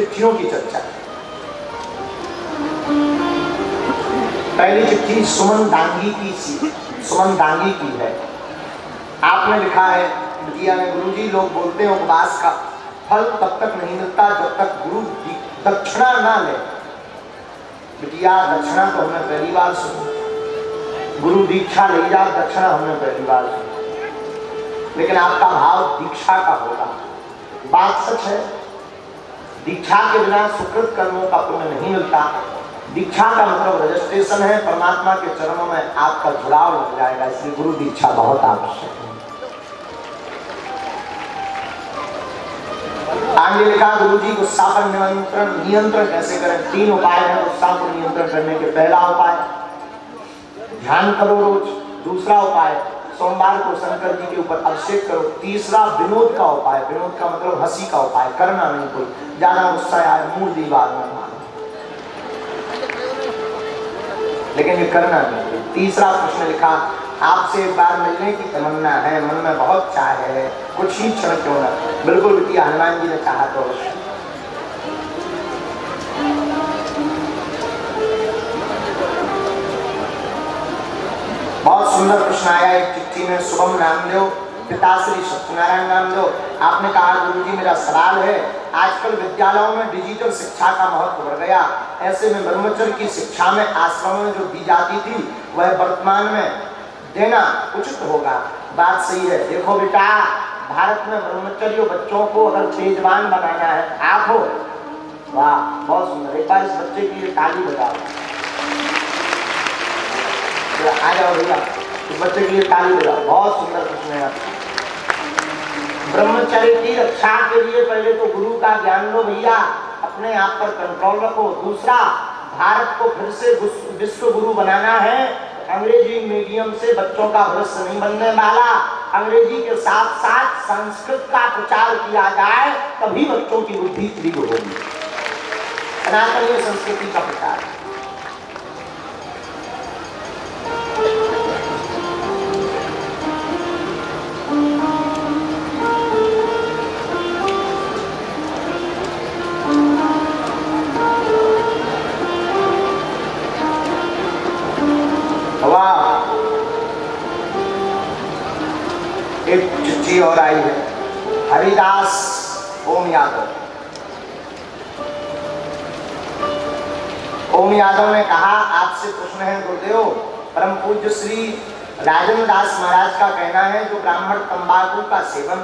चिट्ठियों की चर्चा। पहली चिट्ठी सुमन दांगी की है। आपने लिखा है बिटिया ने, गुरुजी लोग बोलते हैं उपवास का फल तब तक नहीं मिलता जब तक गुरु दक्षिणा ना ले। बिटिया दक्षिणा तो हमने पहली बार सुनी, गुरु दीक्षा ले जा, दक्षिणा हमने पहली बार सुनी। लेकिन आपका भाव दीक्षा का होगा। बात सच है, दीक्षा के बिना सुकृत कर्मों का पुण्य नहीं मिलता। दीक्षा का मतलब रजिस्ट्रेशन है, परमात्मा के चरणों में आपका जुड़ाव लग जाएगा, इसलिए गुरु दीक्षा बहुत आवश्यक है। आगे लिखा गुरुजी गुस्सा पर नियंत्रण कैसे करें। 3 उपाय है गुस्सा को नियंत्रण करने के। पहला उपाय ध्यान करो रोज। दूसरा उपाय सोमवार को शंकर जी के ऊपर अभिषेक करो। तीसरा विनोद का उपाय, विनोद का मतलब हंसी का उपाय, करना नहीं कोई ज्यादा गुस्सा आए मूड दीवार में मारो, लेकिन ये करना नहीं। तीसरा प्रश्न लिखा आपसे एक बार मिलने की तमन्ना है, मन में बहुत चाह है, कुछ ही क्षण क्यों ना। बिल्कुल बिटिया, हनुमान जी ने चाहा तो अवश्य। बहुत सुंदर प्रश्न आया एक चिट्ठी में। शुभम नाम लो, पिता श्री सत्यनारायण नाम लो। आपने कहा गुरुजी मेरा सवाल है, आजकल विद्यालयों में डिजिटल शिक्षा का महत्व बढ़ गया, ऐसे में ब्रह्मचर्य की शिक्षा में आश्रमों में जो दी जाती थी वह वर्तमान में देना उचित होगा। बात सही है। देखो बेटा, भारत में ब्रह्मचर्य बच्चों को अगर तेजवान बनाना है, आप हो, वाह बहुत सुंदर। एक बार इस बच्चे के लिए ताली बजाओ, आ जाओ भैया, इस बच्चे के लिए ताली बजाओ। बहुत सुंदर प्रश्न है। ब्रह्मचर्य की रक्षा के लिए पहले तो गुरु का ज्ञान लो भैया, अपने आप पर कंट्रोल रखो। दूसरा, भारत को फिर से विश्व गुरु बनाना है। अंग्रेजी मीडियम से बच्चों का भविष्य नहीं बनने वाला। अंग्रेजी के साथ साथ संस्कृत का प्रचार किया जाए, तभी बच्चों की बुद्धि तीव्र होगी। सनातनी संस्कृति का प्रचार। एक चिट्ठी और आई है, हरिदास ओम यादव। ओम यादव ने कहा आपसे प्रश्न है गुरुदेव। परम पूज्य श्री राजेंद्र दास महाराज का कहना है जो ब्राह्मण तंबाकू का सेवन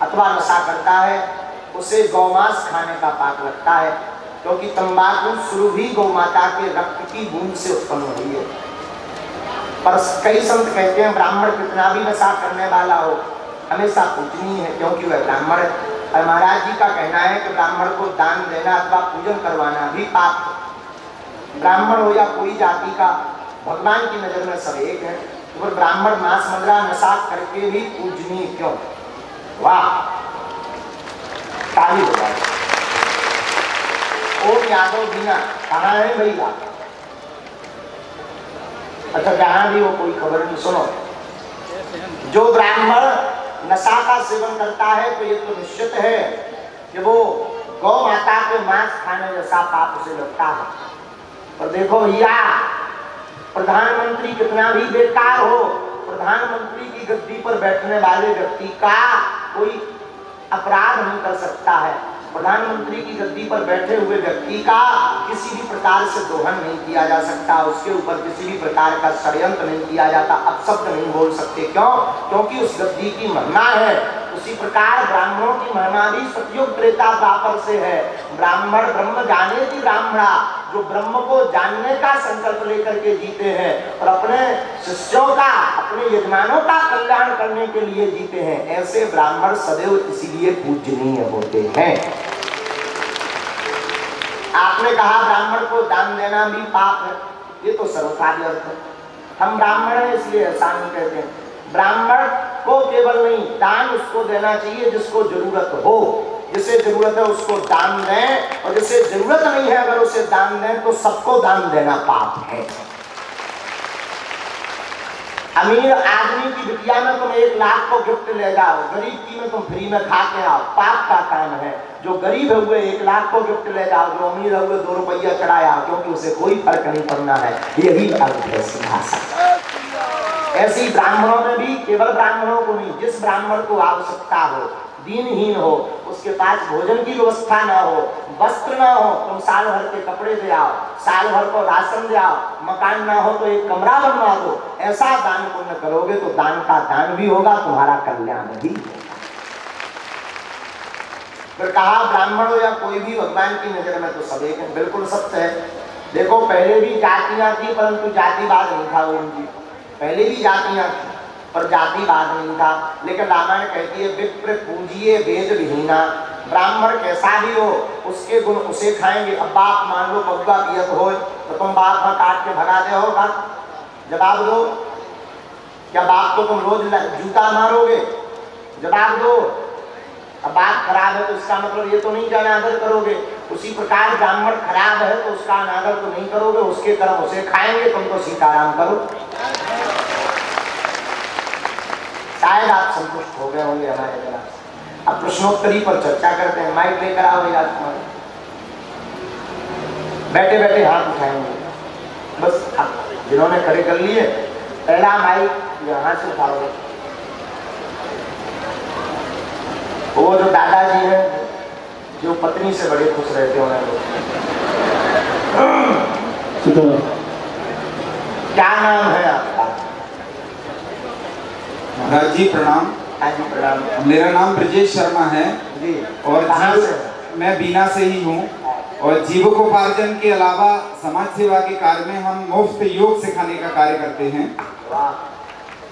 अथवा नशा करता है उसे गौमांस खाने का पाप लगता है, क्योंकि तंबाकू शुरू ही गौ माता के रक्त की बूंद से उत्पन्न हुई है। पर कई संत कहते हैं ब्राह्मण कितना भी नशा करने वाला हो हमेशा पूजनीय है, क्योंकि वह ब्राह्मण है। और महाराज जी का कहना है कि ब्राह्मण को दान देना अथवा पूजन करवाना भी पाप है। ब्राह्मण हो या कोई जाति का, भगवान की नजर में सब एक है। तो ब्राह्मण मांस मदिरा नशा करके भी पूजनीय क्यों? वाह, ताली बजाओ। ओम यादव बीना कहाँ है भैया? अच्छा, जहां भी हो कोई खबर नहीं। सुनो, जो ब्राह्मण नशा का सेवन करता है तो ये तो निश्चित है कि वो गौ माता के मांस खाने जैसा पाप उसे लगता है। और देखो भैया, प्रधानमंत्री कितना भी बेकार हो, प्रधानमंत्री की गद्दी पर बैठने वाले व्यक्ति का कोई अपराध नहीं कर सकता है। प्रधानमंत्री की गद्दी पर बैठे हुए व्यक्ति का किसी भी प्रकार से दोहन नहीं किया जा सकता, उसके ऊपर किसी भी प्रकार का षड्यंत्र नहीं किया जाता, अपशब्द नहीं बोल सकते। क्यों? क्योंकि उस गद्दी की महिमा है। उसी प्रकार ब्राह्मणों की महिमा भी सतयुग त्रेता द्वापर से है। ब्राह्मण ब्रह्म जाने की ब्राह्मणा, जो ब्रह्म को जानने का संकल्प लेकर के जीते हैं और अपने शिष्यों का, अपने यजमानों का कल्याण करने के लिए जीते हैं, ऐसे ब्राह्मण सदैव इसीलिए पूजनीय होते हैं। आपने कहा ब्राह्मण को दान देना भी पाप है, ये तो सर्वसाधारण अर्थ है। हम ब्राह्मण हैं इसलिए ऐसा नहीं कहते हैं। ब्राह्मण को केवल नहीं, दान उसको देना चाहिए जिसको जरूरत हो। जिसे जरूरत है उसको दान दें, और जिसे जरूरत नहीं है अगर उसे दान दें तो सबको दान देना पाप है। अमीर आदमी की बिटिया में तुम 1 लाख को गिफ्ट ले जाओ, गरीब की में तुम फ्री में खा के आओ, पाप का काम है। जो गरीब है हुए 1 लाख को गिफ्ट ले जाओ, जो अमीर है हुए 2 रुपया चढ़ाया, क्योंकि उसे कोई फर्क नहीं पड़ना है। यही अर्थ है सिंहासन। ऐसी ब्राह्मणों में भी, केवल ब्राह्मणों को नहीं, जिस ब्राह्मण को आवश्यकता हो, दीनहीन हो, उसके पास भोजन की व्यवस्था ना हो, वस्त्र ना हो, तुम साल भर के कपड़े दे आओ, साल भर को राशन दे आओ, मकान ना हो तो एक कमरा बनवा दो। ऐसा दान पुण्य करोगे तो दान का दान भी होगा, तुम्हारा कल्याण भी। फिर कहा ब्राह्मण हो या कोई भी भगवान की नजर में तो सब एक है। बिल्कुल सत्य है। देखो पहले भी जातियां थी, परंतु जातिवाद नहीं था उनकी। पहले भी जातियां थी पर जातिवाद नहीं था। लेकिन रामायण कहती है विप्र पूजिए वेद विहीना। ब्राह्मण कैसा भी हो, उसके गुण उसे खाएंगे। अब बाप मान लो बबुआ पियत हो तो तुम बाप में काट के भगा दे होगा, जवाब दो। क्या बाप को तुम रोज जूता मारोगे? जवाब दो। अब बात खराब है तो इसका मतलब ये तो नहीं कि अनादर करोगे। उसी प्रकार ब्राह्मण खराब है तो उसका अनादर तो नहीं करोगे, उसके कर्म उसे खाएंगे, तुम तो सीताराम करो। शायद आप संतुष्ट हो गए होंगे हमारे जरा। अब प्रश्नोत्तरी पर चर्चा करते हैं। माइक लेकर आओ राजकुमार, बैठे बैठे हाथ उठाएंगे बस। जिन्होंने खड़े कर लिए, पहला माइक यहाँ से उठाओगे। वो जो दादाजी हैं जो पत्नी से बड़े खुश रहते हो क्या नाम है आपका? महाराज जी प्रणाम। हाँ जी प्रणाम। मेरा नाम ब्रजेश शर्मा है जी। और मैं बीना से ही हूँ। और जीविकोपार्जन के अलावा समाज सेवा के कार्य में हम मुफ्त योग सिखाने का कार्य करते हैं।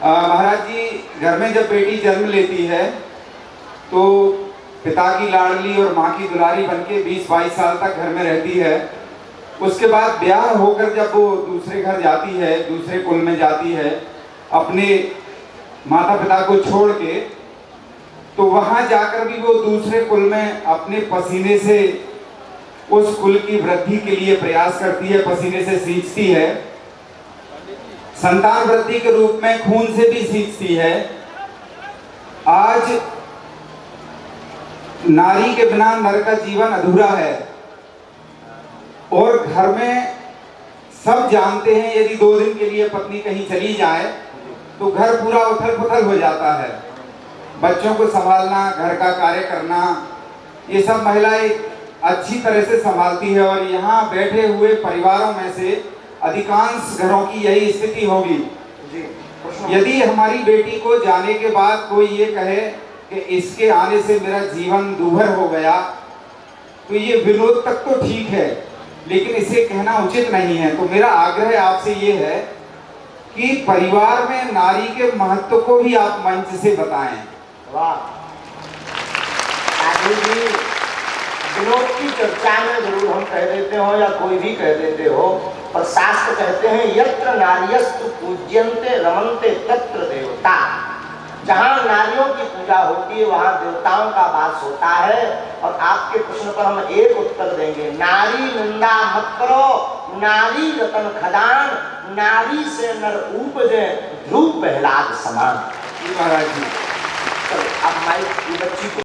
महाराज जी, घर में जब बेटी जन्म लेती है तो पिता की लाडली और माँ की दुलारी बनके 20-22 साल तक घर में रहती है। उसके बाद ब्याह होकर जब वो दूसरे घर जाती है, दूसरे कुल में जाती है, अपने माता पिता को छोड़ के, तो वहां जाकर भी वो दूसरे कुल में अपने पसीने से उस कुल की वृद्धि के लिए प्रयास करती है, पसीने से सींचती है, संतान वृद्धि के रूप में खून से भी सींचती है। आज नारी के बिना नर का जीवन अधूरा है। और घर में सब जानते हैं यदि 2 दिन के लिए पत्नी कहीं चली जाए तो घर पूरा उथल पुथल हो जाता है। बच्चों को संभालना, घर का कार्य करना, ये सब महिलाएं अच्छी तरह से संभालती है। और यहाँ बैठे हुए परिवारों में से अधिकांश घरों की यही स्थिति होगी। यदि हमारी बेटी को जाने के बाद कोई ये कहे कि इसके आने से मेरा जीवन दूभर हो गया, तो ये विरोध तक तो ठीक है, लेकिन इसे कहना उचित नहीं है। तो मेरा आग्रह आपसे ये है कि परिवार में नारी के महत्व को भी आप मंच से बताएं। वाह जी, विनोद की चर्चा में जरूर हम कह देते हो या कोई भी कह देते हो, पर शास्त्र कहते हैं यत्र नार्यस्तु पूज्यन्ते रमन्ते तत्र देवता। जहाँ नारियों की पूजा होती है वहाँ देवताओं का वास होता है। और आपके प्रश्न पर हम एक उत्तर देंगे, नारी निंदा मत करो, नारी रतन खदान, नारी से नर उपजे ध्रुव प्रहलाद समान। महाराज जी, अब माइक की बच्ची को